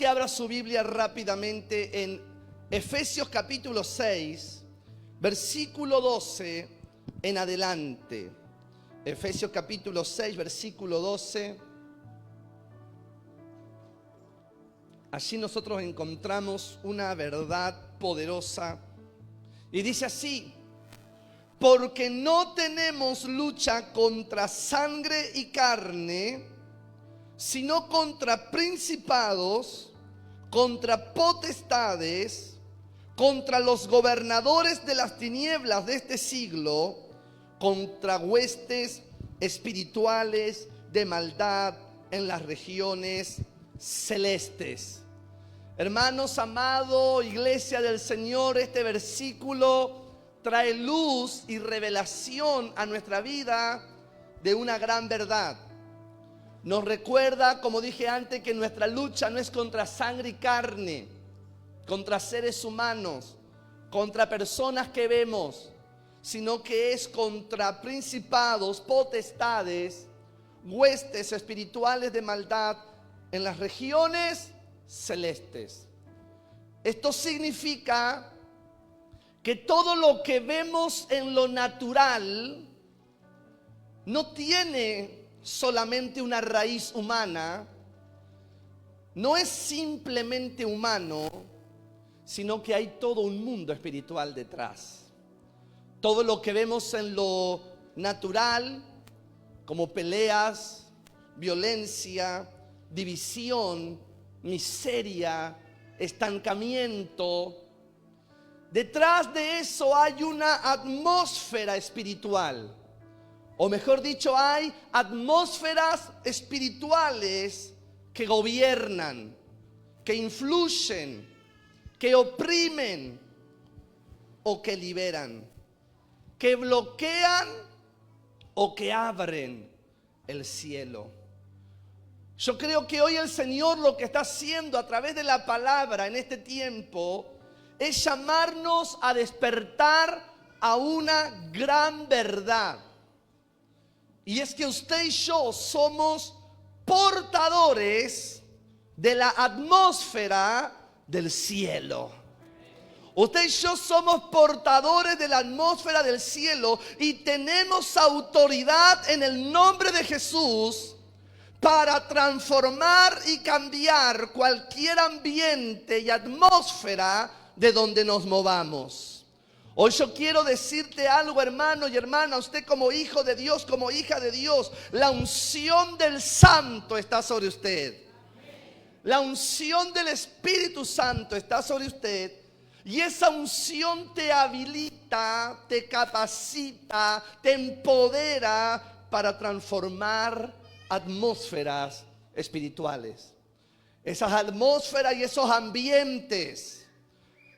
Que abra su Biblia rápidamente en Efesios capítulo 6, versículo 12 en adelante. Efesios capítulo 6, versículo 12. Allí nosotros encontramos una verdad poderosa. Y dice así: porque no tenemos lucha contra sangre y carne, sino contra principados, contra potestades, contra los gobernadores de las tinieblas de este siglo, contra huestes espirituales de maldad en las regiones celestes. Hermanos, amado, iglesia del Señor, este versículo trae luz y revelación a nuestra vida de una gran verdad. Nos recuerda, como dije antes, que nuestra lucha no es contra sangre y carne, contra seres humanos, contra personas que vemos, sino que es contra principados, potestades, huestes espirituales de maldad en las regiones celestes. Esto significa que todo lo que vemos en lo natural no tiene solamente una raíz humana, no es simplemente humano, sino que hay todo un mundo espiritual detrás. Todo lo que vemos en lo natural, como peleas, violencia, división, miseria, estancamiento, detrás de eso hay una atmósfera espiritual. O mejor dicho, hay atmósferas espirituales que gobiernan, que influyen, que oprimen o que liberan, que bloquean o que abren el cielo. Yo creo que hoy el Señor lo que está haciendo a través de la palabra en este tiempo es llamarnos a despertar a una gran verdad. Y es que usted y yo somos portadores de la atmósfera del cielo. Usted y yo somos portadores de la atmósfera del cielo y tenemos autoridad en el nombre de Jesús para transformar y cambiar cualquier ambiente y atmósfera de donde nos movamos. Hoy yo quiero decirte algo, hermano y hermana, usted como hijo de Dios, como hija de Dios, la unción del Santo está sobre usted. La unción del Espíritu Santo está sobre usted. Y esa unción te habilita, te capacita, te empodera para transformar atmósferas espirituales. Esas atmósferas y esos ambientes.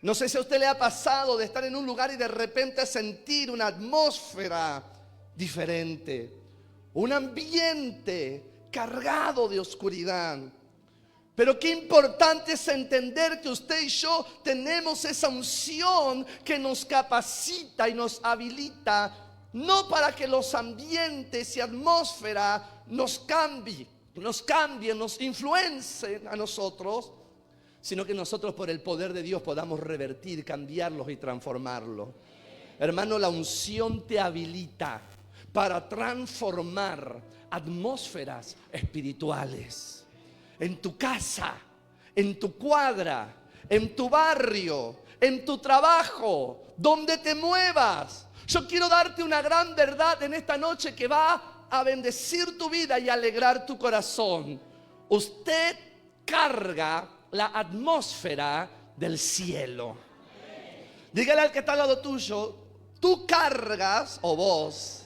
No sé si a usted le ha pasado de estar en un lugar y de repente sentir una atmósfera diferente, un ambiente cargado de oscuridad. Pero qué importante es entender que usted y yo tenemos esa unción que nos capacita y nos habilita, no para que los ambientes y atmósfera nos cambien, nos influencien a nosotros, sino que nosotros por el poder de Dios podamos revertir, cambiarlos y transformarlos. Hermano, la unción te habilita para transformar atmósferas espirituales. En tu casa, en tu cuadra, en tu barrio, en tu trabajo, donde te muevas. Yo quiero darte una gran verdad en esta noche que va a bendecir tu vida y alegrar tu corazón. Usted carga la atmósfera del cielo. Dígale al que está al lado tuyo, tú cargas, o vos,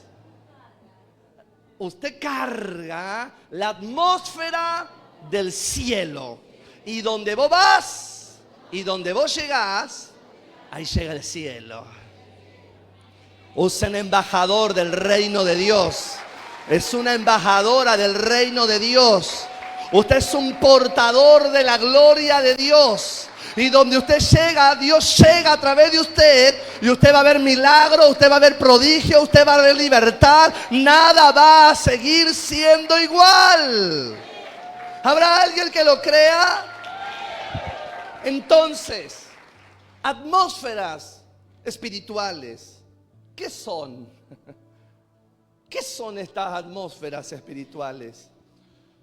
usted carga la atmósfera del cielo. Y donde vos vas y donde vos llegás, ahí llega el cielo. Usa un embajador del reino de Dios. Es una embajadora del reino de Dios. Usted es un portador de la gloria de Dios. Y donde usted llega, Dios llega a través de usted. Y usted va a ver milagros, usted va a ver prodigio, usted va a ver libertad. Nada va a seguir siendo igual. ¿Habrá alguien que lo crea? Entonces, atmósferas espirituales, ¿qué son? ¿Qué son estas atmósferas espirituales?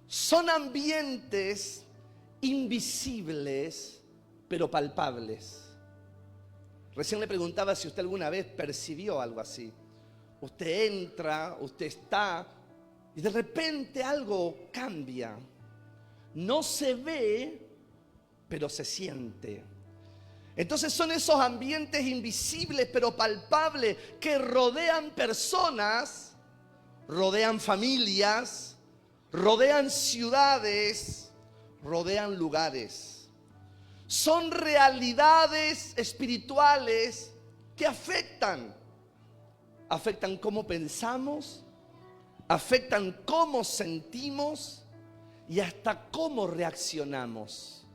Son ambientes invisibles, pero palpables. Recién le preguntaba si usted alguna vez percibió algo así. Usted entra, usted está, y de repente algo cambia. No se ve, pero se siente. Entonces son esos ambientes invisibles, pero palpables, que rodean personas, rodean familias, rodean ciudades, rodean lugares. Son realidades espirituales que afectan cómo pensamos, afectan cómo sentimos y hasta cómo reaccionamos.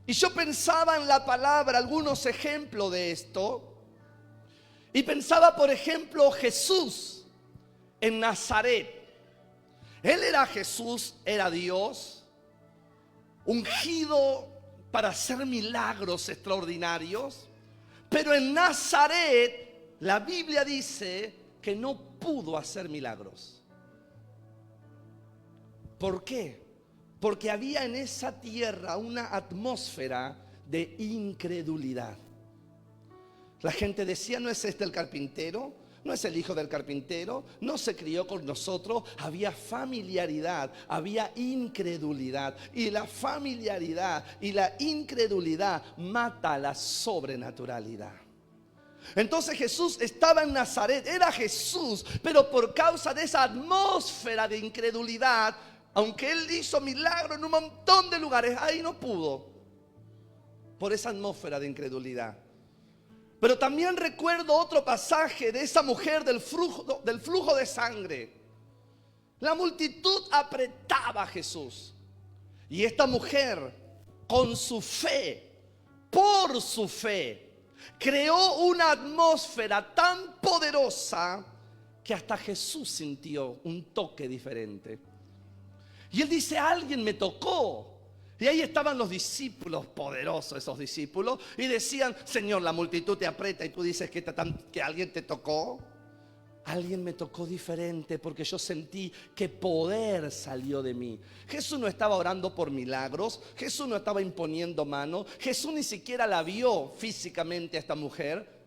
Y yo pensaba en la palabra, algunos ejemplos de esto, y pensaba, por ejemplo, Jesús en Nazaret. Él era Jesús, era Dios, ungido para hacer milagros extraordinarios. Pero en Nazaret, la Biblia dice que no pudo hacer milagros. ¿Por qué? Porque había en esa tierra una atmósfera de incredulidad. La gente decía: ¿no es este el carpintero? ¿No es el hijo del carpintero? ¿No se crió con nosotros? Había familiaridad, había incredulidad. Y la familiaridad y la incredulidad mata la sobrenaturalidad. Entonces Jesús estaba en Nazaret, era Jesús, pero por causa de esa atmósfera de incredulidad, aunque Él hizo milagros en un montón de lugares, ahí no pudo, por esa atmósfera de incredulidad. Pero también recuerdo otro pasaje de esa mujer del flujo de sangre. La multitud apretaba a Jesús. Y esta mujer, con su fe, por su fe, creó una atmósfera tan poderosa que hasta Jesús sintió un toque diferente. Y él dice: alguien me tocó. Y ahí estaban los discípulos, poderosos esos discípulos, y decían: Señor, la multitud te aprieta y tú dices que alguien te tocó. Alguien me tocó diferente, porque yo sentí que poder salió de mí. Jesús no estaba orando por milagros, Jesús no estaba imponiendo mano, Jesús ni siquiera la vio físicamente a esta mujer.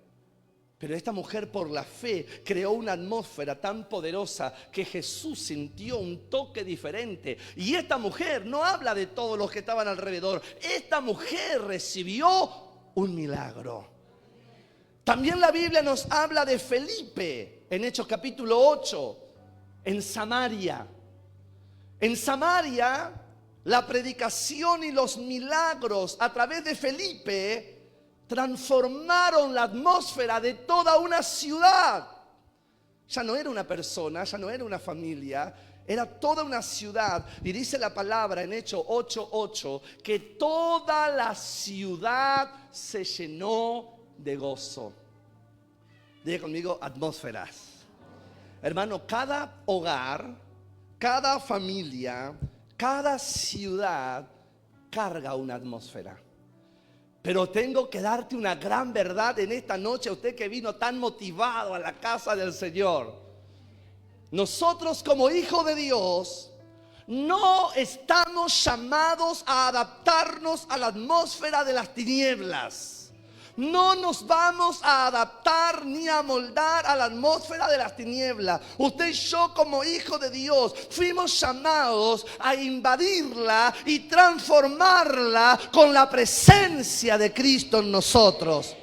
Pero esta mujer, por la fe, creó una atmósfera tan poderosa que Jesús sintió un toque diferente. Y esta mujer no habla de todos los que estaban alrededor. Esta mujer recibió un milagro. También la Biblia nos habla de Felipe en Hechos capítulo 8, en Samaria. En Samaria, la predicación y los milagros a través de Felipe transformaron la atmósfera de toda una ciudad. Ya no era una persona, ya no era una familia, era toda una ciudad. Y dice la palabra en Hechos 8:8 que toda la ciudad se llenó de gozo. Diga conmigo: atmósferas. Hermano, cada hogar, cada familia, cada ciudad carga una atmósfera. Pero tengo que darte una gran verdad en esta noche, a usted que vino tan motivado a la casa del Señor. Nosotros, como hijos de Dios, no estamos llamados a adaptarnos a la atmósfera de las tinieblas. No nos vamos a adaptar ni a moldar a la atmósfera de las tinieblas. Usted y yo, como hijos de Dios, fuimos llamados a invadirla y transformarla con la presencia de Cristo en nosotros.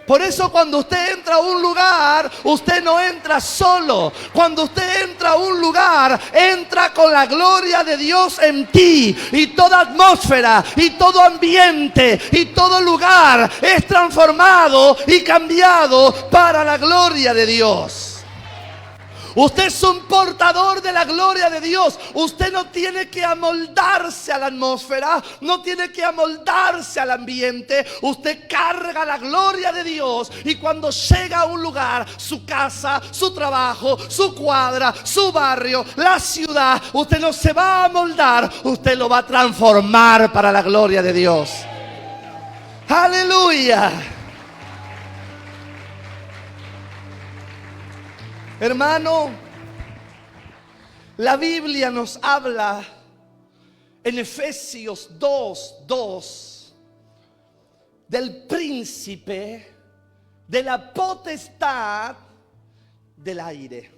Por eso cuando usted entra a un lugar, usted no entra solo. Cuando usted entra a un lugar, entra con la gloria de Dios en ti. Y toda atmósfera, y todo ambiente, y todo lugar es transformado y cambiado para la gloria de Dios. Usted es un portador de la gloria de Dios. Usted no tiene que amoldarse a la atmósfera, no tiene que amoldarse al ambiente. Usted carga la gloria de Dios, y cuando llega a un lugar, su casa, su trabajo, su cuadra, su barrio, la ciudad, usted no se va a amoldar, usted lo va a transformar para la gloria de Dios. Aleluya. Hermano, la Biblia nos habla en Efesios 2:2 del príncipe de la potestad del aire,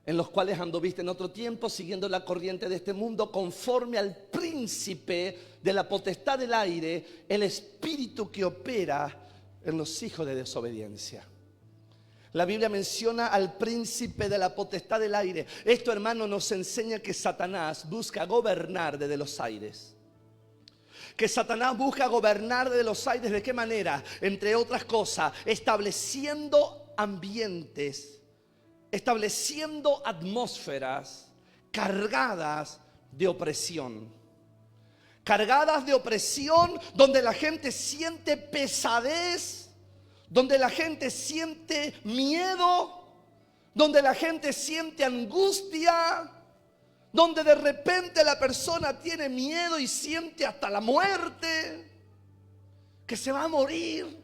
en los cuales anduviste en otro tiempo, siguiendo la corriente de este mundo, conforme al príncipe de la potestad del aire, el espíritu que opera en los hijos de desobediencia. La Biblia menciona al príncipe de la potestad del aire. Esto, hermano, nos enseña que Satanás busca gobernar desde los aires. Que Satanás busca gobernar desde los aires. ¿De qué manera? Entre otras cosas, estableciendo ambientes, estableciendo atmósferas cargadas de opresión. Cargadas de opresión, donde la gente siente pesadez, donde la gente siente miedo, donde la gente siente angustia, donde de repente la persona tiene miedo y siente hasta la muerte, que se va a morir,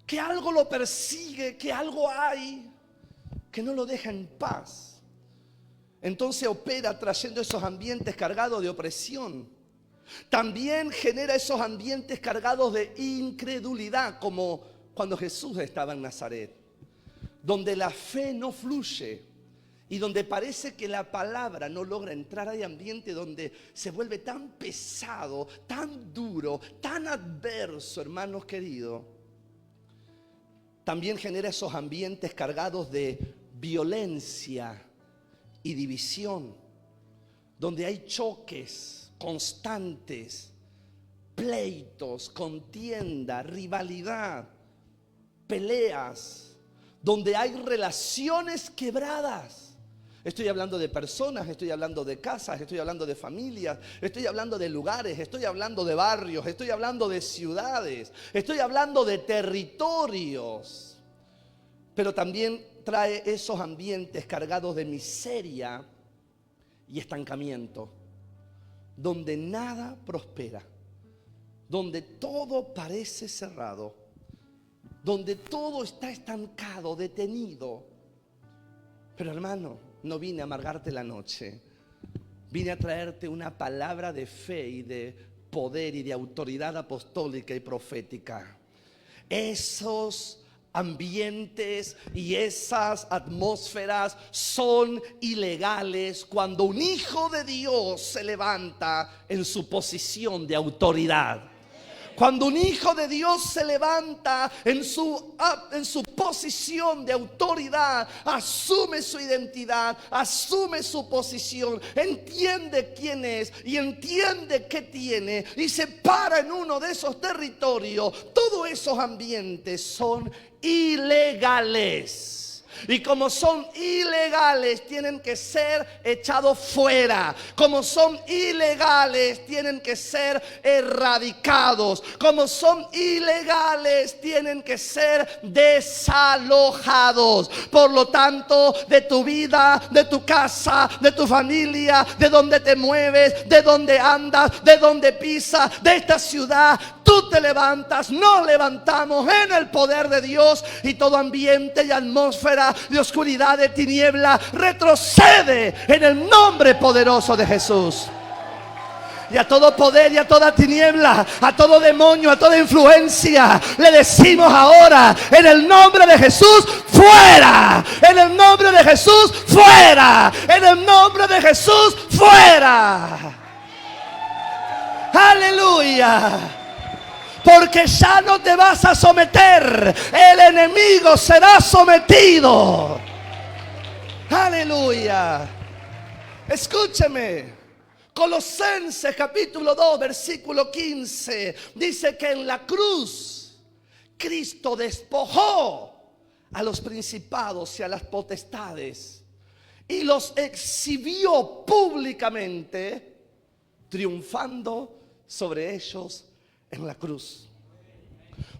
que algo lo persigue, que algo hay que no lo deja en paz. Entonces opera trayendo esos ambientes cargados de opresión. También genera esos ambientes cargados de incredulidad, como cuando Jesús estaba en Nazaret, donde la fe no fluye y donde parece que la palabra no logra entrar. Hay ambiente donde se vuelve tan pesado, tan duro, tan adverso, hermanos queridos. También genera esos ambientes cargados de violencia y división, donde hay choques constantes, pleitos, contienda, rivalidad, peleas, donde hay relaciones quebradas. Estoy hablando de personas, estoy hablando de casas, estoy hablando de familias, estoy hablando de lugares, estoy hablando de barrios, estoy hablando de ciudades, estoy hablando de territorios. Pero también trae esos ambientes cargados de miseria y estancamiento, donde nada prospera, donde todo parece cerrado, donde todo está estancado, detenido. Pero hermano, no vine a amargarte la noche. Vine a traerte una palabra de fe y de poder y de autoridad apostólica y profética. Esos ambientes y esas atmósferas son ilegales cuando un hijo de Dios se levanta en su posición de autoridad. Cuando un hijo de Dios se levanta en su posición de autoridad, asume su identidad, asume su posición, entiende quién es y entiende qué tiene y se para en uno de esos territorios, todos esos ambientes son ilegales. Y como son ilegales, tienen que ser echados fuera. Como son ilegales, tienen que ser erradicados. Como son ilegales, tienen que ser desalojados. Por lo tanto, de tu vida, de tu casa, de tu familia, de donde te mueves, de donde andas, de donde pisas, de esta ciudad, tú te levantas, nos levantamos en el poder de Dios, y todo ambiente y atmósfera de oscuridad, de tiniebla, retrocede en el nombre poderoso de Jesús. Y a todo poder y a toda tiniebla, a todo demonio, a toda influencia, le decimos ahora, en el nombre de Jesús, fuera. En el nombre de Jesús, fuera. En el nombre de Jesús, fuera. Aleluya. Porque ya no te vas a someter, el enemigo será sometido. Aleluya. Escúcheme. Colosenses capítulo 2 versículo 15 dice que en la cruz Cristo despojó a los principados y a las potestades y los exhibió públicamente, triunfando sobre ellos en la cruz.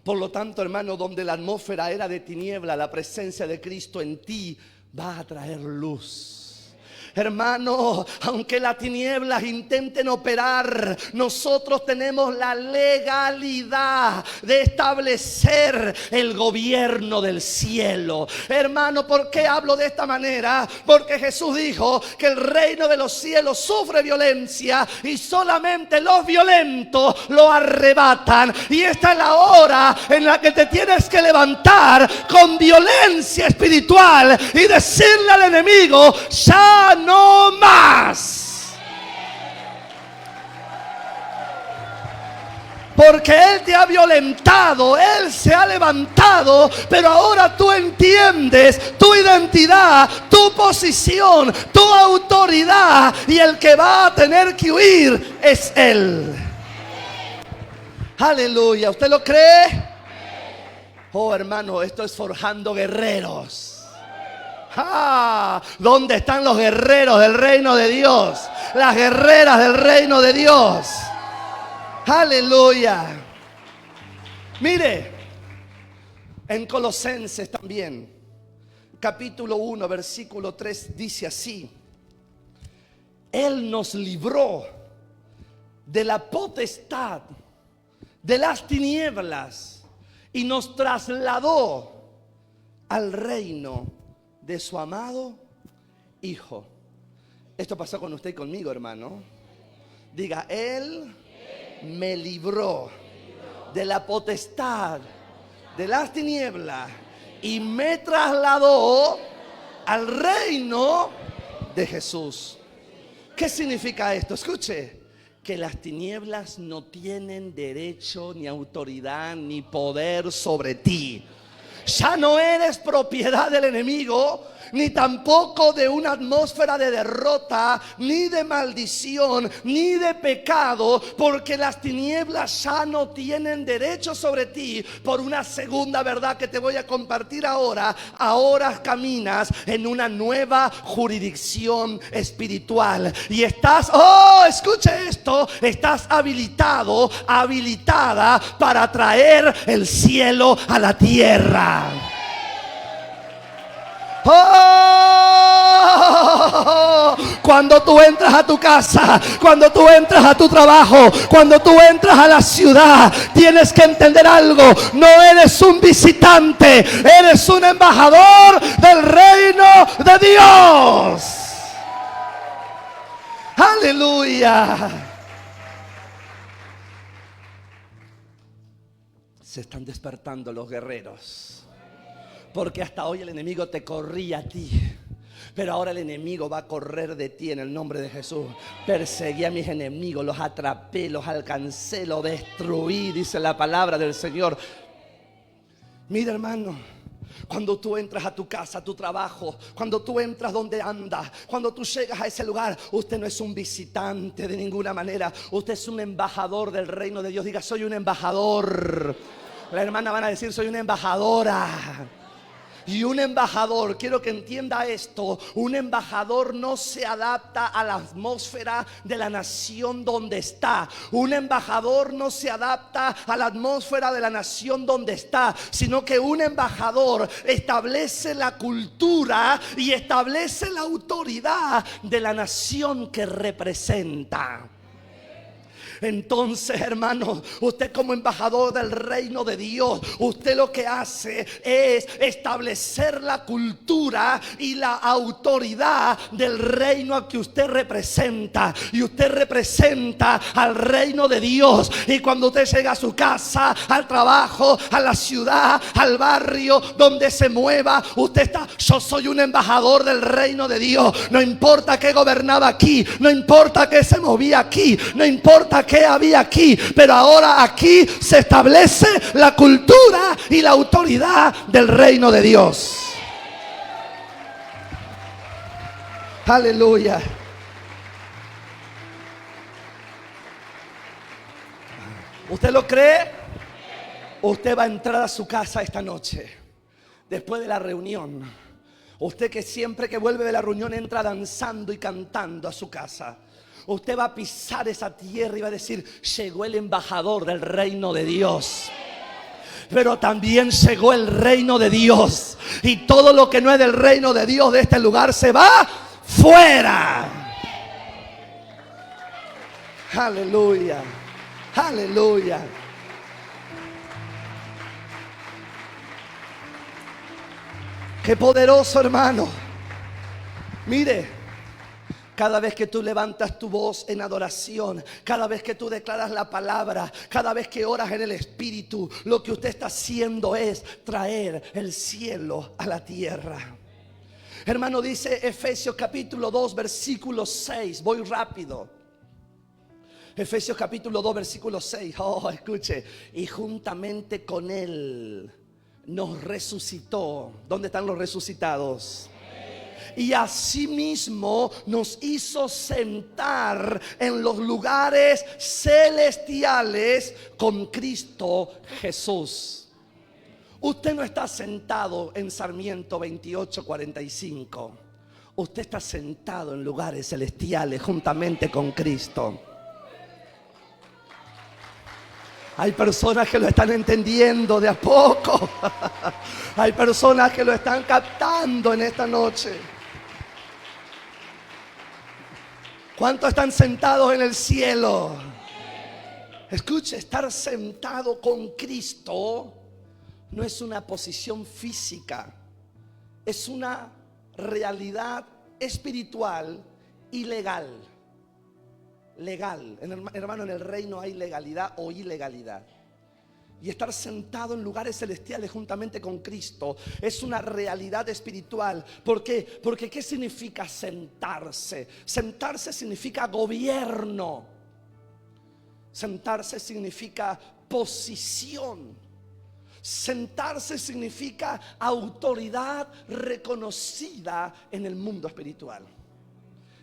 Por lo tanto, hermano, donde la atmósfera era de tiniebla, la presencia de Cristo en ti va a traer luz. Hermano, aunque las tinieblas intenten operar, nosotros tenemos la legalidad de establecer el gobierno del cielo. Hermano, ¿por qué hablo de esta manera? Porque Jesús dijo que el reino de los cielos sufre violencia y solamente los violentos lo arrebatan. Y esta es la hora en la que te tienes que levantar con violencia espiritual y decirle al enemigo: ya no más. Porque Él te ha violentado, Él se ha levantado, pero ahora tú entiendes tu identidad, tu posición, tu autoridad, y el que va a tener que huir es Él. Aleluya, ¿usted lo cree? Oh, hermano, esto es forjando guerreros. ¿Dónde están los guerreros del reino de Dios? Las guerreras del reino de Dios. Aleluya. Mire, en Colosenses también, capítulo 1, versículo 3, dice así: Él nos libró de la potestad de las tinieblas y nos trasladó al reino de su amado Hijo. Esto pasó con usted y conmigo, hermano. Diga: Él me libró de la potestad de las tinieblas y me trasladó al reino de Jesús. ¿Qué significa esto? Escuche: que las tinieblas no tienen derecho, ni autoridad, ni poder sobre ti. Ya no eres propiedad del enemigo, ni tampoco de una atmósfera de derrota, ni de maldición, ni de pecado, porque las tinieblas ya no tienen derecho sobre ti. Por una segunda verdad que te voy a compartir ahora. Ahora caminas en una nueva jurisdicción espiritual y estás, escuche esto, estás habilitado, habilitada para traer el cielo a la tierra. Cuando tú entras a tu casa, cuando tú entras a tu trabajo, cuando tú entras a la ciudad, tienes que entender algo: no eres un visitante, eres un embajador del reino de Dios. Aleluya. Se están despertando los guerreros. Porque hasta hoy el enemigo te corría a ti, pero ahora el enemigo va a correr de ti en el nombre de Jesús. Perseguí a mis enemigos, los atrapé, los alcancé, los destruí, dice la palabra del Señor. Mira, hermano, cuando tú entras a tu casa, a tu trabajo, cuando tú entras donde andas, cuando tú llegas a ese lugar, usted no es un visitante de ninguna manera. Usted es un embajador del reino de Dios. Diga: soy un embajador. La hermana van a decir: soy una embajadora. Y un embajador, quiero que entienda esto: un embajador no se adapta a la atmósfera de la nación donde está. Un embajador no se adapta a la atmósfera de la nación donde está, sino que un embajador establece la cultura y establece la autoridad de la nación que representa. Entonces, hermano, usted como embajador del reino de Dios, usted lo que hace es establecer la cultura y la autoridad del reino a que usted representa. Y usted representa al reino de Dios. Y cuando usted llega a su casa, al trabajo, a la ciudad, al barrio, donde se mueva, usted está: yo soy un embajador del reino de Dios. No importa qué gobernaba aquí, no importa qué se movía aquí, no importa qué había aquí, pero ahora aquí se establece la cultura y la autoridad del reino de Dios. Aleluya. ¿Usted lo cree? Usted va a entrar a su casa esta noche, después de la reunión. Usted que siempre que vuelve de la reunión entra danzando y cantando a su casa. Usted va a pisar esa tierra y va a decir: llegó el embajador del reino de Dios. Pero también llegó el reino de Dios. Y todo lo que no es del reino de Dios de este lugar se va fuera. Aleluya, aleluya. Qué poderoso, hermano. Mire, cada vez que tú levantas tu voz en adoración, cada vez que tú declaras la palabra, cada vez que oras en el Espíritu, lo que usted está haciendo es traer el cielo a la tierra. Hermano, dice Efesios capítulo 2, versículo 6. Voy rápido. Efesios capítulo 2, versículo 6. Oh, escuche. Y juntamente con Él nos resucitó. ¿Dónde están los resucitados? Y asimismo nos hizo sentar en los lugares celestiales con Cristo Jesús. Usted no está sentado en Sarmiento 28:45. Usted está sentado en lugares celestiales juntamente con Cristo. Hay personas que lo están entendiendo de a poco. Hay personas que lo están captando en esta noche. ¿Cuántos están sentados en el cielo? Escuche, estar sentado con Cristo no es una posición física, es una realidad espiritual y legal. Legal, hermano, en el reino hay legalidad o ilegalidad. Y estar sentado en lugares celestiales juntamente con Cristo es una realidad espiritual. ¿Por qué? Porque ¿qué significa sentarse? Sentarse significa gobierno. Sentarse significa posición. Sentarse significa autoridad reconocida en el mundo espiritual.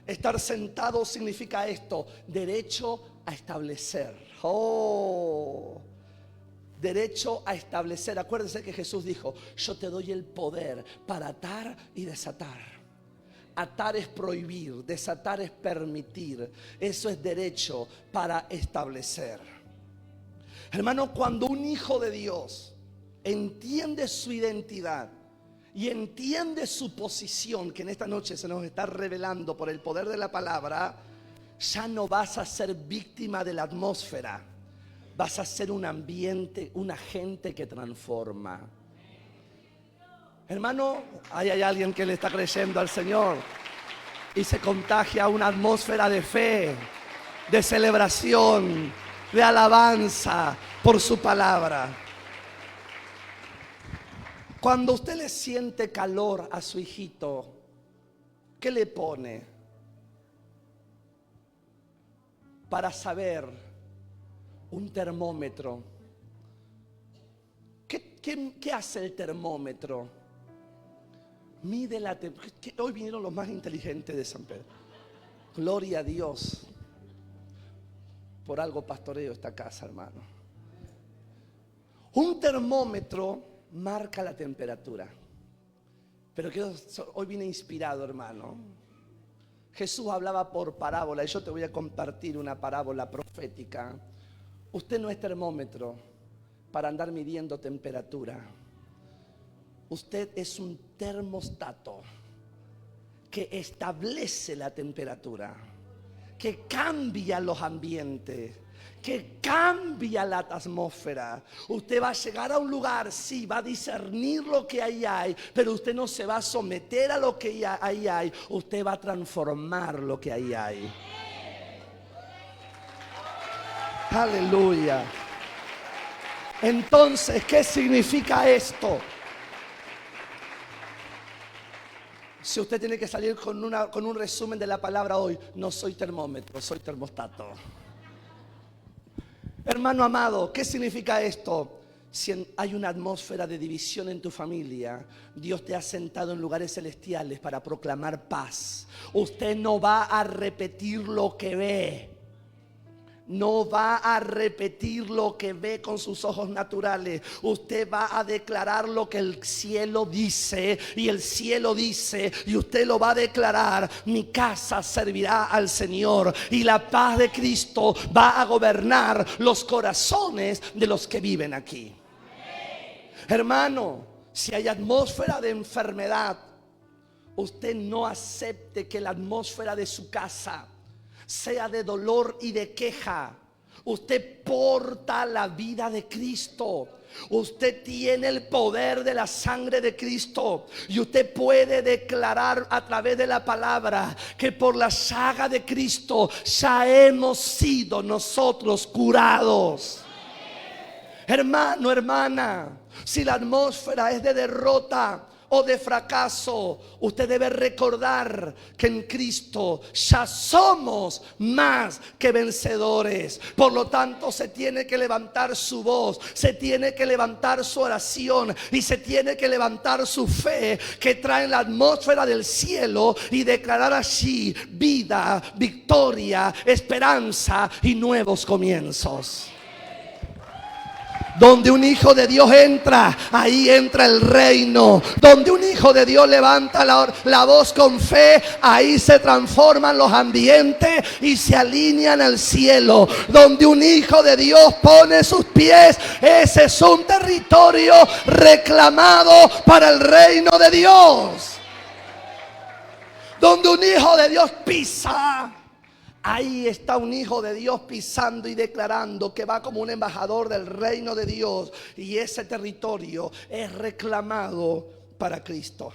Estar sentado significa esto: derecho a establecer. Oh, derecho a establecer. Acuérdense que Jesús dijo: yo te doy el poder para atar y desatar. Atar es prohibir, desatar es permitir. Eso es derecho para establecer. Hermano, cuando un hijo de Dios entiende su identidad y entiende su posición, que en esta noche se nos está revelando por el poder de la palabra, ya no vas a ser víctima de la atmósfera. Vas a ser un ambiente, un agente que transforma. Hermano, ahí hay alguien que le está creyendo al Señor y se contagia una atmósfera de fe, de celebración, de alabanza por su palabra. Cuando usted le siente calor a su hijito, ¿qué le pone? Para saber, un termómetro. ¿Qué hace el termómetro? Mide la temperatura. Hoy vinieron los más inteligentes de San Pedro. Gloria a Dios. Por algo pastoreo esta casa, hermano. Un termómetro marca la temperatura. Pero hoy vine inspirado, hermano. Jesús hablaba por parábola y yo te voy a compartir una parábola profética. Usted no es termómetro para andar midiendo temperatura. Usted es un termostato que establece la temperatura, que cambia los ambientes, que cambia la atmósfera. Usted va a llegar a un lugar, sí, va a discernir lo que ahí hay, pero usted no se va a someter a lo que ahí hay. Usted va a transformar lo que ahí hay. Aleluya. Entonces, ¿qué significa esto? Si usted tiene que salir con un resumen de la palabra hoy: no soy termómetro, soy termostato. Hermano amado, ¿qué significa esto? Si hay una atmósfera de división en tu familia, Dios te ha sentado en lugares celestiales para proclamar paz. Usted no va a repetir lo que ve. No va a repetir lo que ve con sus ojos naturales. Usted va a declarar lo que el cielo dice. Y el cielo dice, y usted lo va a declarar: mi casa servirá al Señor, y la paz de Cristo va a gobernar los corazones de los que viven aquí. Hermano, si hay atmósfera de enfermedad, usted no acepte que la atmósfera de su casa sea de dolor y de queja. Usted porta la vida de Cristo. Usted tiene el poder de la sangre de Cristo. Y usted puede declarar a través de la palabra que por la llaga de Cristo ya hemos sido nosotros curados. Hermano, hermana, si la atmósfera es de derrota o de fracaso, usted debe recordar que en Cristo ya somos más que vencedores. Por lo tanto, se tiene que levantar su voz, se tiene que levantar su oración y se tiene que levantar su fe, que trae la atmósfera del cielo, y declarar allí vida, victoria, esperanza y nuevos comienzos. Donde un hijo de Dios entra, ahí entra el reino. Donde un hijo de Dios levanta la voz con fe, ahí se transforman los ambientes y se alinean al cielo. Donde un hijo de Dios pone sus pies, ese es un territorio reclamado para el reino de Dios. Donde un hijo de Dios pisa, ahí está un hijo de Dios pisando y declarando que va como un embajador del reino de Dios. Y ese territorio es reclamado para Cristo.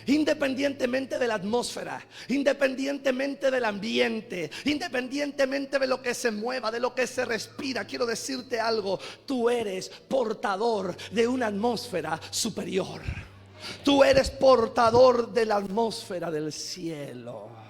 Independientemente de la atmósfera, independientemente del ambiente, independientemente de lo que se mueva, de lo que se respira, quiero decirte algo: tú eres portador de una atmósfera superior. Tú eres portador de la atmósfera del cielo.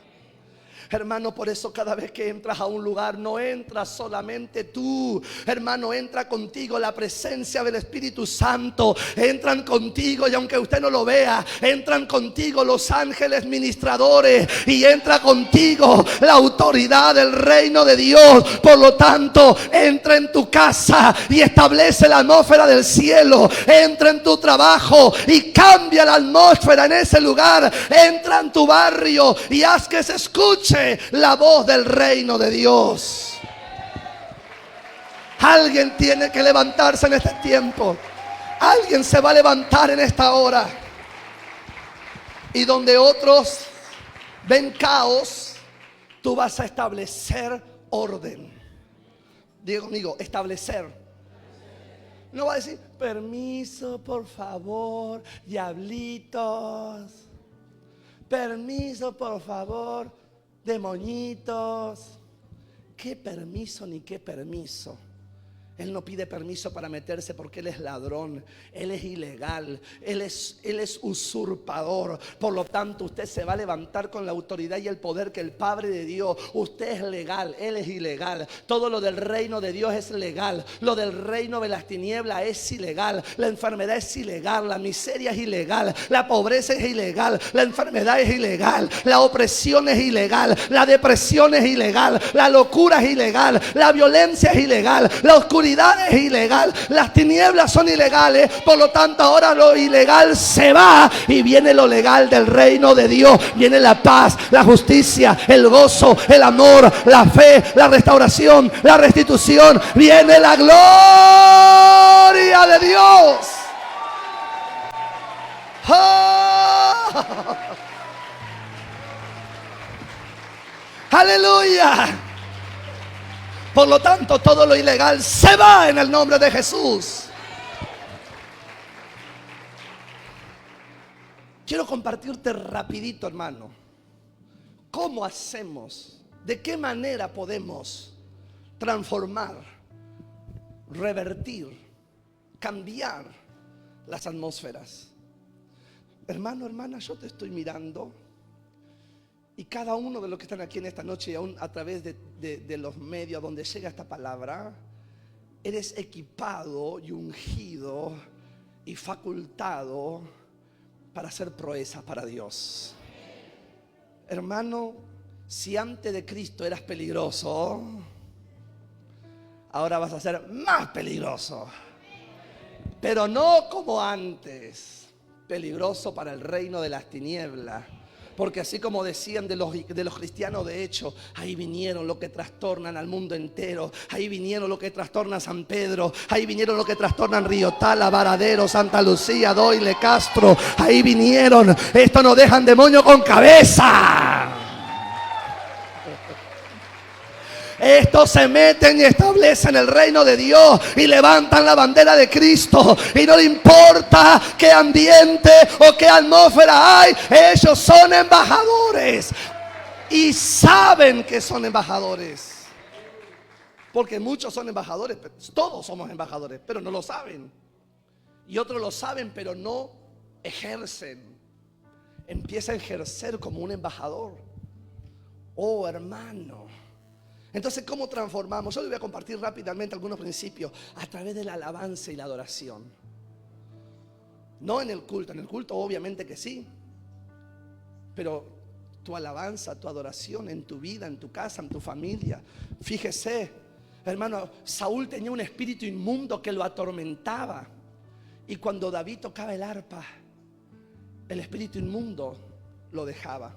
Hermano, por eso cada vez que entras a un lugar, no entras solamente tú, hermano, entra contigo la presencia del Espíritu Santo. Entran contigo, y aunque usted no lo vea, entran contigo los ángeles ministradores, y entra contigo la autoridad del reino de Dios. Por lo tanto, entra en tu casa y establece la atmósfera del cielo. Entra en tu trabajo y cambia la atmósfera en ese lugar. Entra en tu barrio y haz que se escuche la voz del reino de Dios. Alguien tiene que levantarse en este tiempo. Alguien se va a levantar en esta hora. Y donde otros ven caos, tú vas a establecer orden. Diga conmigo, establecer. No va a decir, permiso, por favor, diablitos. Permiso, por favor, demonitos. ¿Qué permiso ni qué permiso? Él no pide permiso para meterse porque Él es ladrón, Él es ilegal, Él es usurpador. Por lo tanto, usted se va a levantar con la autoridad y el poder que el Padre de Dios. Usted es legal, Él es ilegal. Todo lo del reino de Dios es legal. Lo del reino de las tinieblas es ilegal. La enfermedad es ilegal, la miseria es ilegal, la pobreza es ilegal, la enfermedad es ilegal, la opresión es ilegal, la depresión es ilegal, la locura es ilegal, la violencia es ilegal, la oscuridad es ilegal, las tinieblas son ilegales. Por lo tanto, ahora lo ilegal se va y viene lo legal del reino de Dios. Viene la paz, la justicia, el gozo, el amor, la fe, la restauración, la restitución. Viene la gloria de Dios. ¡Oh! ¡Aleluya! Por lo tanto, todo lo ilegal se va en el nombre de Jesús. Quiero compartirte rapidito, hermano, cómo hacemos, de qué manera podemos transformar, revertir, cambiar las atmósferas. Hermano, hermana, yo te estoy mirando. Y cada uno de los que están aquí en esta noche, y aún a través de los medios donde llega esta palabra, eres equipado y ungido y facultado para hacer proezas para Dios. Hermano, si antes de Cristo eras peligroso, ahora vas a ser más peligroso. Pero no como antes, peligroso para el reino de las tinieblas, Porque así como decían de los cristianos, de hecho, ahí vinieron los que trastornan al mundo entero. Ahí vinieron los que trastornan San Pedro. Ahí vinieron los que trastornan Río Tala, Varadero, Santa Lucía, Doyle, Castro. Ahí vinieron. Estos no dejan demonio con cabeza. Estos se meten y establecen el reino de Dios y levantan la bandera de Cristo. Y no le importa qué ambiente o qué atmósfera hay. Ellos son embajadores. Y saben que son embajadores. Porque muchos son embajadores. Todos somos embajadores, pero no lo saben. Y otros lo saben, pero no ejercen. Empieza a ejercer como un embajador. Oh, hermano. Entonces, ¿cómo transformamos? Yo les voy a compartir rápidamente algunos principios a través de la alabanza y la adoración. No en el culto obviamente que sí. Pero tu alabanza, tu adoración en tu vida, en tu casa, en tu familia. Fíjese, hermano, Saúl tenía un espíritu inmundo que lo atormentaba. Y cuando David tocaba el arpa, el espíritu inmundo lo dejaba.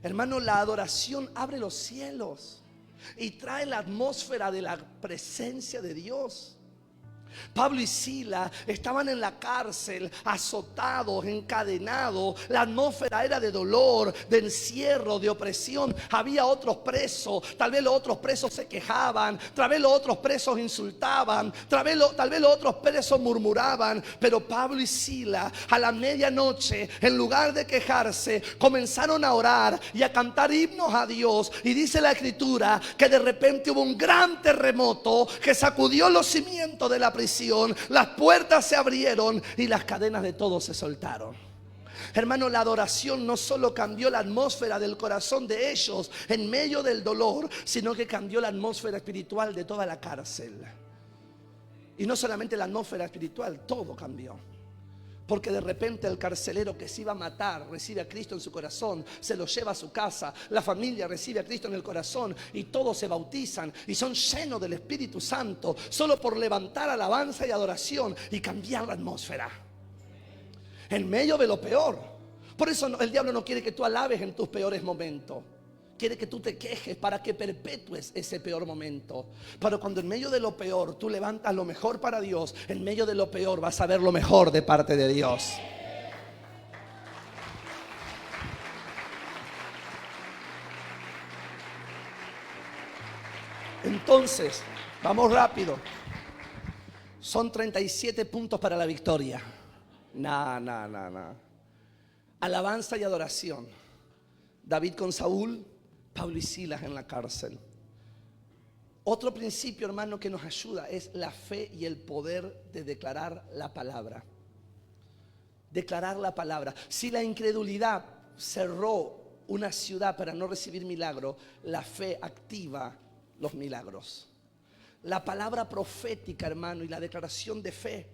Hermano, la adoración abre los cielos y trae la atmósfera de la presencia de Dios. Pablo y Sila estaban en la cárcel, azotados, encadenados. La atmósfera era de dolor, de encierro, de opresión. Había otros presos. Tal vez los otros presos se quejaban. Tal vez los otros presos insultaban. Tal vez los otros presos murmuraban. Pero Pablo y Sila, a la medianoche, en lugar de quejarse, comenzaron a orar y a cantar himnos a Dios. Y dice la Escritura que de repente hubo un gran terremoto que sacudió los cimientos de la prisión. Las puertas se abrieron y las cadenas de todos se soltaron. Hermano, la adoración no solo cambió la atmósfera del corazón de ellos en medio del dolor, sino que cambió la atmósfera espiritual de toda la cárcel. Y no solamente la atmósfera espiritual, todo cambió. Porque de repente el carcelero que se iba a matar recibe a Cristo en su corazón, se lo lleva a su casa, la familia recibe a Cristo en el corazón y todos se bautizan y son llenos del Espíritu Santo solo por levantar alabanza y adoración y cambiar la atmósfera en medio de lo peor. Por eso el diablo no quiere que tú alabes en tus peores momentos. Quiere que tú te quejes para que perpetúes ese peor momento. Pero cuando en medio de lo peor tú levantas lo mejor para Dios, en medio de lo peor vas a ver lo mejor de parte de Dios. Entonces, vamos rápido. Son 37 puntos para la victoria. Alabanza y adoración. David con Saúl, Pablo y Silas en la cárcel. Otro principio, hermano, que nos ayuda es la fe y el poder de declarar la palabra. Declarar la palabra. Si la incredulidad cerró una ciudad para no recibir milagro, la fe activa los milagros. La palabra profética, hermano, y la declaración de fe.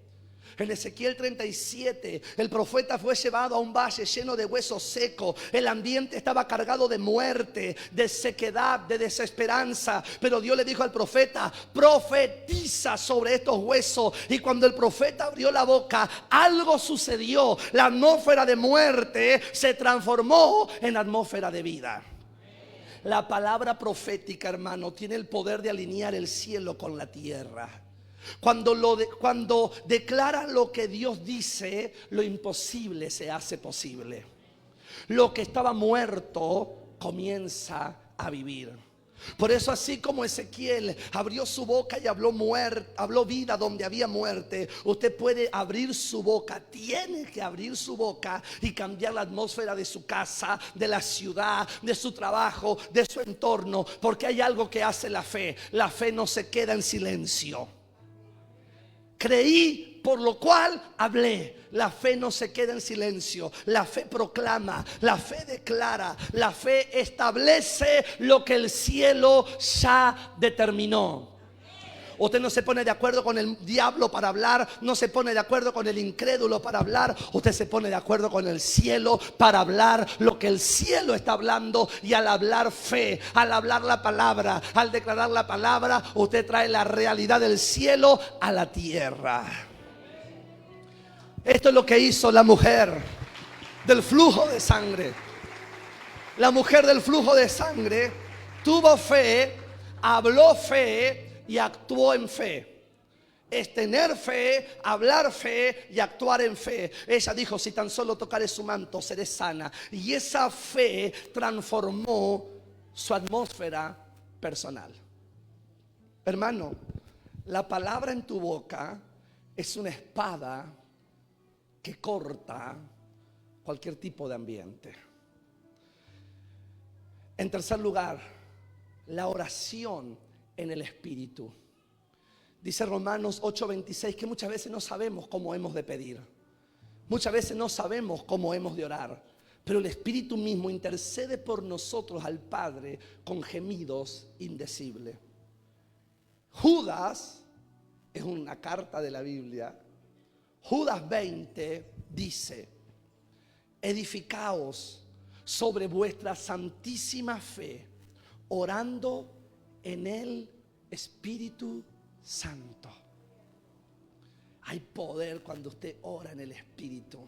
En Ezequiel 37, el profeta fue llevado a un valle lleno de huesos secos. El ambiente estaba cargado de muerte, de sequedad, de desesperanza. Pero Dios le dijo al profeta: profetiza sobre estos huesos. Y cuando el profeta abrió la boca, algo sucedió. La atmósfera de muerte se transformó en atmósfera de vida. La palabra profética, hermano, tiene el poder de alinear el cielo con la tierra. Cuando declara lo que Dios dice, lo imposible se hace posible. Lo que estaba muerto comienza a vivir. Por eso, así como Ezequiel abrió su boca y habló vida donde había muerte, usted puede abrir su boca, tiene que abrir su boca y cambiar la atmósfera de su casa, de la ciudad, de su trabajo, de su entorno. Porque hay algo que hace la fe. La fe no se queda en silencio. Creí, por lo cual hablé. La fe no se queda en silencio. La fe proclama, la fe declara, la fe establece lo que el cielo ya determinó. Usted no se pone de acuerdo con el diablo para hablar, no se pone de acuerdo con el incrédulo para hablar. Usted se pone de acuerdo con el cielo para hablar lo que el cielo está hablando. Y al hablar fe, al hablar la palabra, al declarar la palabra, usted trae la realidad del cielo a la tierra. Esto es lo que hizo la mujer del flujo de sangre. La mujer del flujo de sangre tuvo fe, habló fe y actuó en fe. Es tener fe, hablar fe y actuar en fe. Ella dijo: si tan solo tocaré su manto, seré sana. Y esa fe transformó su atmósfera personal. Hermano, la palabra en tu boca es una espada que corta cualquier tipo de ambiente. En tercer lugar, la oración en el Espíritu. Dice Romanos 8:26 que muchas veces no sabemos cómo hemos de pedir. Muchas veces no sabemos cómo hemos de orar. Pero el Espíritu mismo intercede por nosotros al Padre con gemidos indecibles. Judas, es una carta de la Biblia, Judas 20 dice: edificaos sobre vuestra santísima fe, orando en el Espíritu Santo. Hay poder cuando usted ora en el Espíritu.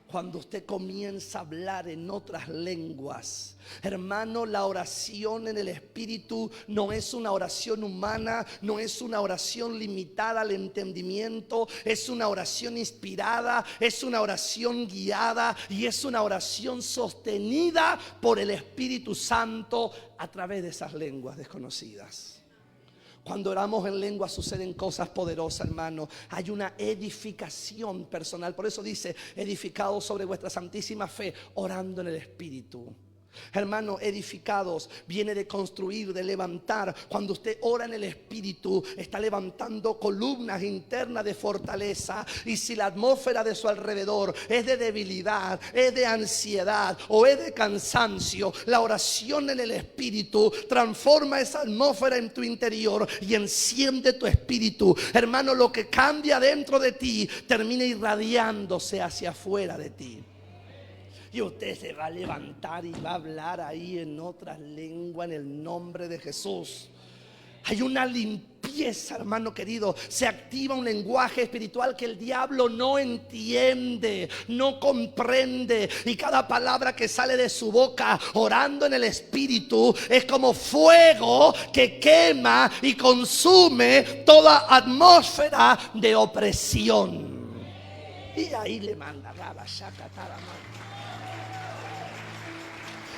Cuando usted comienza a hablar en otras lenguas. Hermano, la oración en el Espíritu no es una oración humana, no es una oración limitada al entendimiento, es una oración inspirada, es una oración guiada y es una oración sostenida por el Espíritu Santo a través de esas lenguas desconocidas. Cuando oramos en lengua suceden cosas poderosas, hermano. Hay una edificación personal. Por eso dice: edificados sobre vuestra santísima fe, orando en el Espíritu. Hermano, edificados viene de construir, de levantar. Cuando usted ora en el Espíritu, está levantando columnas internas de fortaleza. Y si la atmósfera de su alrededor es de debilidad, es de ansiedad o es de cansancio, la oración en el Espíritu transforma esa atmósfera en tu interior y enciende tu espíritu. Hermano, lo que cambia dentro de ti termina irradiándose hacia afuera de ti. Y usted se va a levantar y va a hablar ahí en otras lenguas en el nombre de Jesús. Hay una limpieza, hermano querido. Se activa un lenguaje espiritual que el diablo no entiende, no comprende. Y cada palabra que sale de su boca orando en el Espíritu es como fuego que quema y consume toda atmósfera de opresión. Y ahí le manda raba, shaka, tarama.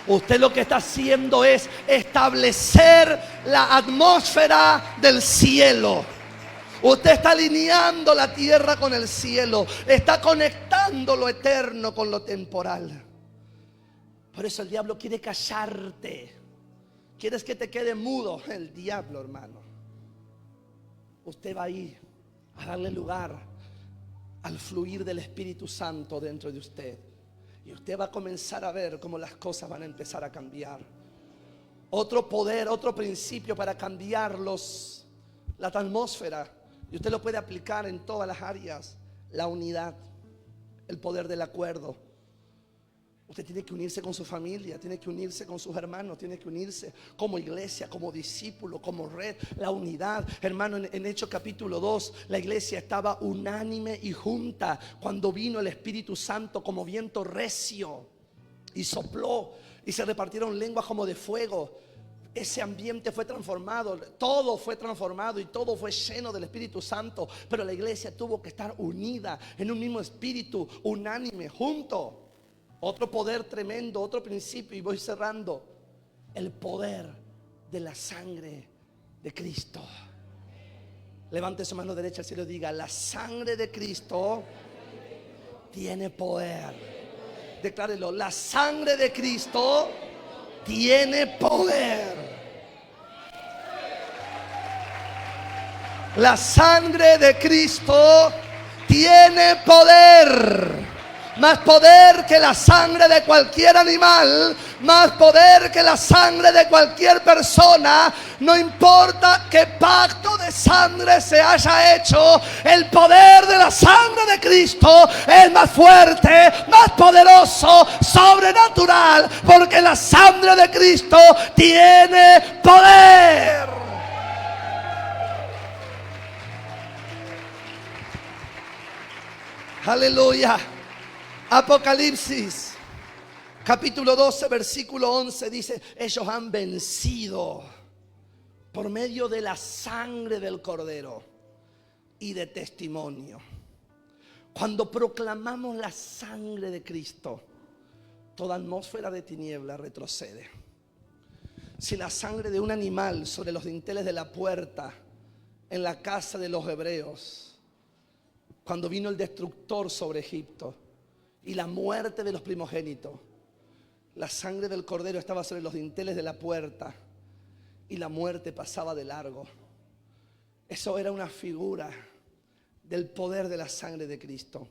Usted lo que está haciendo es establecer la atmósfera del cielo. Usted está alineando la tierra con el cielo. Está conectando lo eterno con lo temporal. Por eso el diablo quiere callarte. ¿Quieres que te quede mudo? El diablo, hermano. Usted va ahí a darle lugar al fluir del Espíritu Santo dentro de usted. Y usted va a comenzar a ver cómo las cosas van a empezar a cambiar. Otro poder, otro principio para cambiar la atmósfera. Y usted lo puede aplicar en todas las áreas. La unidad, el poder del acuerdo. Usted tiene que unirse con su familia, tiene que unirse con sus hermanos, tiene que unirse como iglesia, como discípulo, como red. La unidad, hermano, en Hechos capítulo 2, la iglesia estaba unánime y junta cuando vino el Espíritu Santo como viento recio y sopló y se repartieron lenguas como de fuego. Ese ambiente fue transformado, todo fue transformado y todo fue lleno del Espíritu Santo. Pero la iglesia tuvo que estar unida en un mismo espíritu, unánime, junto. Otro poder tremendo, otro principio, y voy cerrando: el poder de la sangre de Cristo. Levante su mano derecha al cielo y diga: la sangre de Cristo tiene poder. Declárelo: la sangre de Cristo tiene poder. La sangre de Cristo tiene poder. Más poder que la sangre de cualquier animal, más poder que la sangre de cualquier persona. No importa qué pacto de sangre se haya hecho, el poder de la sangre de Cristo es más fuerte, más poderoso, sobrenatural, porque la sangre de Cristo tiene poder. Aleluya. Apocalipsis Capítulo 12, versículo 11 dice: ellos han vencido por medio de la sangre del Cordero y de testimonio. Cuando proclamamos la sangre de Cristo, toda atmósfera de tiniebla retrocede. Si la sangre de un animal sobre los dinteles de la puerta en la casa de los hebreos, cuando vino el destructor sobre Egipto y la muerte de los primogénitos, la sangre del Cordero estaba sobre los dinteles de la puerta y la muerte pasaba de largo. Eso era una figura del poder de la sangre de Cristo.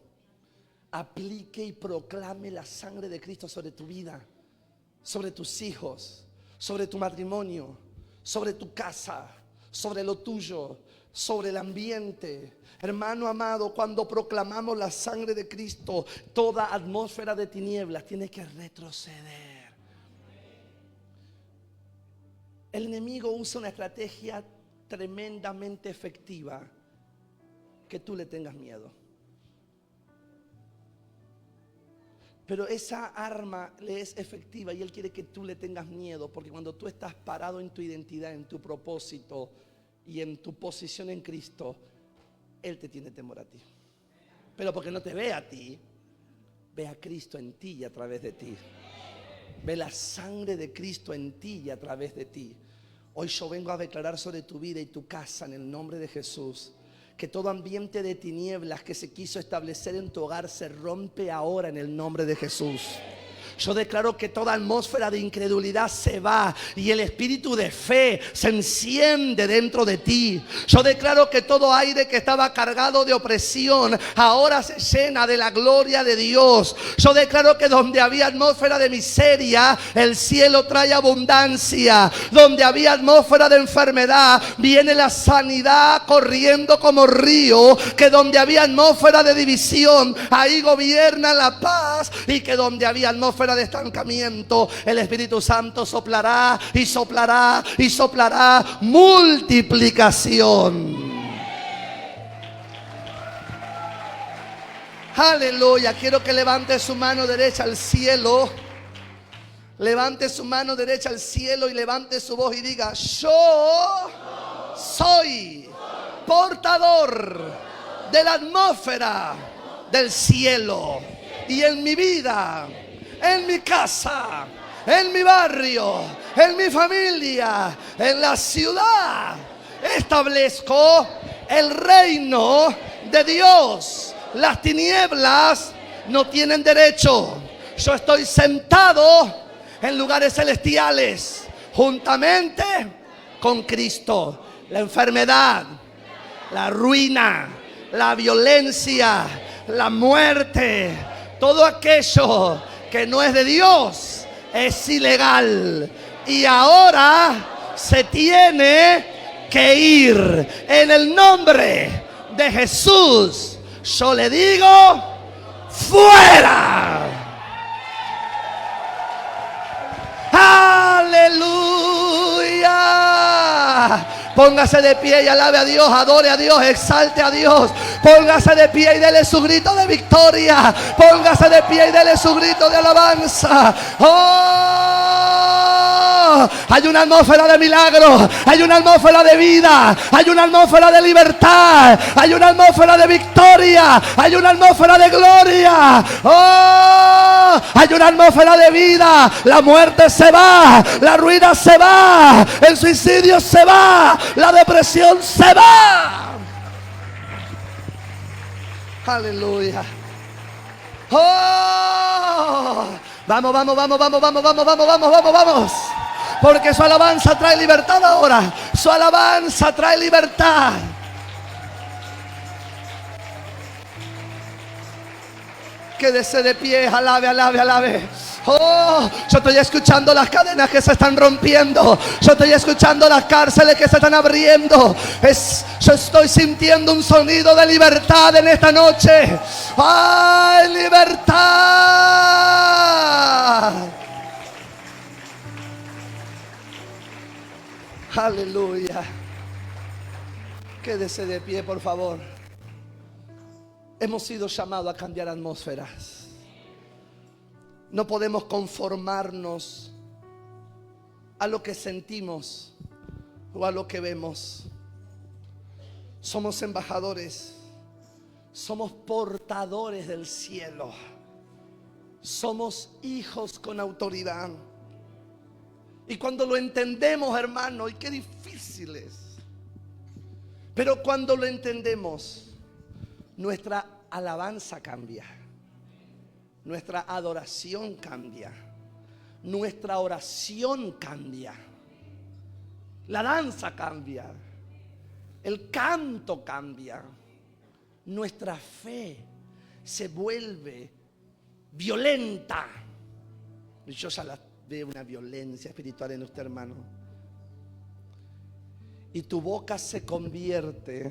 Aplique y proclame la sangre de Cristo sobre tu vida, sobre tus hijos, sobre tu matrimonio, sobre tu casa, sobre lo tuyo, sobre el ambiente. Hermano amado, cuando proclamamos la sangre de Cristo, toda atmósfera de tinieblas tiene que retroceder. El enemigo usa una estrategia tremendamente efectiva: que tú le tengas miedo. Pero esa arma le es efectiva y él quiere que tú le tengas miedo, porque cuando tú estás parado en tu identidad, en tu propósito y en tu posición en Cristo, él te tiene temor a ti. Pero porque no te ve a ti, ve a Cristo en ti y a través de ti. Ve la sangre de Cristo en ti y a través de ti. Hoy yo vengo a declarar sobre tu vida y tu casa, en el nombre de Jesús, que todo ambiente de tinieblas que se quiso establecer en tu hogar se rompe ahora en el nombre de Jesús. Yo declaro que toda atmósfera de incredulidad se va y el espíritu de fe se enciende dentro de ti. Yo declaro que todo aire que estaba cargado de opresión ahora se llena de la gloria de Dios. Yo declaro que donde había atmósfera de miseria, el cielo trae abundancia. Donde había atmósfera de enfermedad, viene la sanidad corriendo como río. Que donde había atmósfera de división, ahí gobierna la paz. Y que donde había atmósfera de estancamiento, el Espíritu Santo soplará y soplará y soplará multiplicación. Aleluya. Quiero que levante su mano derecha al cielo. Levante su mano derecha al cielo y levante su voz y diga: yo soy portador de la atmósfera del cielo. Y en mi vida, en mi casa, en mi barrio, en mi familia, en la ciudad, establezco el reino de Dios. Las tinieblas no tienen derecho. Yo estoy sentado en lugares celestiales juntamente con Cristo. La enfermedad, la ruina, la violencia, la muerte, todo aquello que no es de Dios es ilegal y ahora se tiene que ir. En el nombre de Jesús yo le digo: fuera. Aleluya. Póngase de pie y alabe a Dios, adore a Dios, exalte a Dios. Póngase de pie y dele su grito de victoria. Póngase de pie y dele su grito de alabanza. ¡Oh! Hay una atmósfera de milagro, hay una atmósfera de vida, hay una atmósfera de libertad, hay una atmósfera de victoria, hay una atmósfera de gloria. ¡Oh! Hay una atmósfera de vida. La muerte se va, la ruina se va, el suicidio se va, la depresión se va. Aleluya. ¡Oh! Vamos, vamos, vamos, vamos, vamos, vamos, vamos, vamos, vamos, vamos. Porque su alabanza trae libertad ahora. Su alabanza trae libertad. Quédese de pie, alabe, alabe, alabe. Oh, yo estoy escuchando las cadenas que se están rompiendo. Yo estoy escuchando las cárceles que se están abriendo. Yo estoy sintiendo un sonido de libertad en esta noche. ¡Ay, libertad! Aleluya. Quédese de pie, por favor. Hemos sido llamados a cambiar atmósferas. No podemos conformarnos a lo que sentimos o a lo que vemos. Somos embajadores, somos portadores del cielo, somos hijos con autoridad. Y cuando lo entendemos, hermano, y qué difícil es, pero cuando lo entendemos, nuestra alabanza cambia, nuestra adoración cambia, nuestra oración cambia, la danza cambia, el canto cambia, nuestra fe se vuelve violenta. Yo ya la veo, una violencia espiritual en usted, hermano. Y tu boca se convierte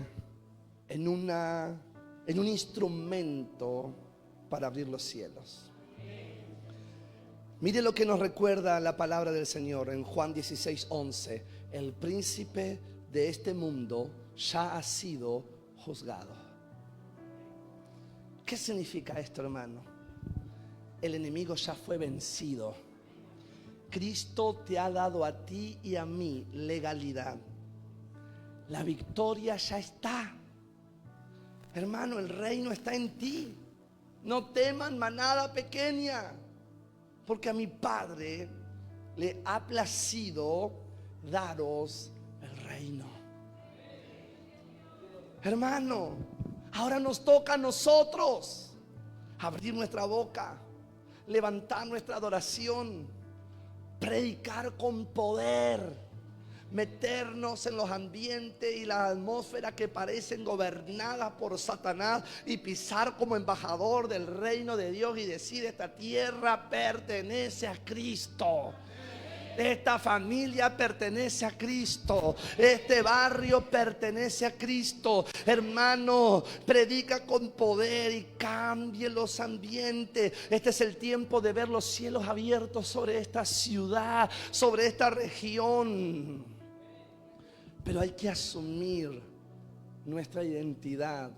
en un instrumento para abrir los cielos. Mire lo que nos recuerda la palabra del Señor en Juan 16:11. El príncipe de este mundo ya ha sido juzgado. ¿Qué significa esto, hermano? El enemigo ya fue vencido. Cristo te ha dado a ti y a mí legalidad. La victoria ya está. Hermano, el reino está en ti. No teman, manada pequeña, porque a mi Padre le ha placido daros el reino. Hermano, ahora nos toca a nosotros abrir nuestra boca, levantar nuestra adoración, predicar con poder, meternos en los ambientes y las atmósferas que parecen gobernadas por Satanás y pisar como embajador del reino de Dios y decir: esta tierra pertenece a Cristo. Esta familia pertenece a Cristo. Este barrio pertenece a Cristo. Hermano, predica con poder y cambie los ambientes. Este es el tiempo de ver los cielos abiertos sobre esta ciudad, sobre esta región. Pero hay que asumir nuestra identidad